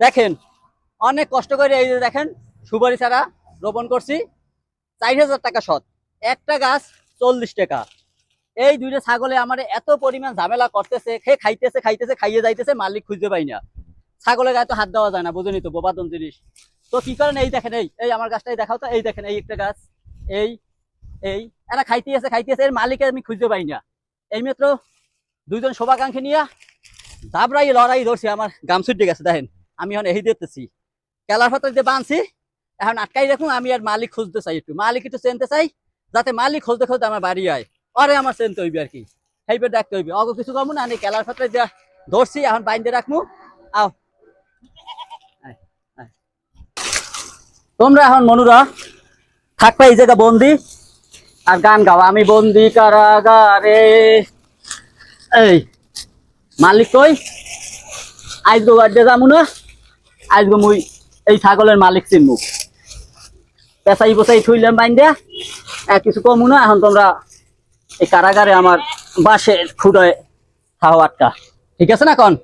দেখেন অনেক কষ্ট করে এই যে দেখেন সুপারি চারা রোপণ করছি 4000 টাকা শত, একটা গাছ 40 টাকা। এই দুইটা ছাগলে আমার এত পরিমাণ ঝামেলা করতেছে, খাইতেছে খাইতেছে খাইয়ে যাইতেছে, মালিক খুঁজতে পাই না। ছাগলের গায়ে তো হাত দেওয়া যায় না, বুঝুনি তো, বোবাদন জিনিস। তো কি করেন, এই দেখেন এই এই আমার গাছটাই দেখাও তো, এই দেখেন এই একটা গাছ, এই এই এরা খাইতে আছে, এর মালিক আমি খুঁজতে পাই না। এই মাত্র দুইজন শোভাকাঙ্ক্ষী নিয়ে দাবরাই লড়াই ধরছি, আমার গাম ছুটে গেছে। দেখেন আমি এখন এই দেখতেছি কেলার পাতা দিয়ে বাঁধছি, এখন আটকাই রাখুন। আমি আর মালিক খুঁজতে চাই, একটু মালিক একটু চেনতে চাই, যাতে মালিক খুঁজতে খুঁজতে আমার বাড়ি আয়। আরে আমার চেনতে হইবে আর কি, সেইবার দেখতে হইবে। অগ কিছু কমু না, আমি কেলার পাতা দিয়ে ধরছি, এখন বাইন্দে রাখবো। আও তোমরা এখন মনুরা থাকবে এই জায়গা বন্দি, আর গান গাও, আমি বন্দি কারাগারে। এই মালিক কই, আজগো বাড়িতে যাবো না, আজগো মুই এই ছাগলের মালিক চিনমু। পেঁচাই পোচাই থুইলাম বাইন্দা, কিছু কমু না। এখন তোমরা এই কারাগারে আমার বাসের খুঁড়ে থাও আটকা, ঠিক আছে না? কোন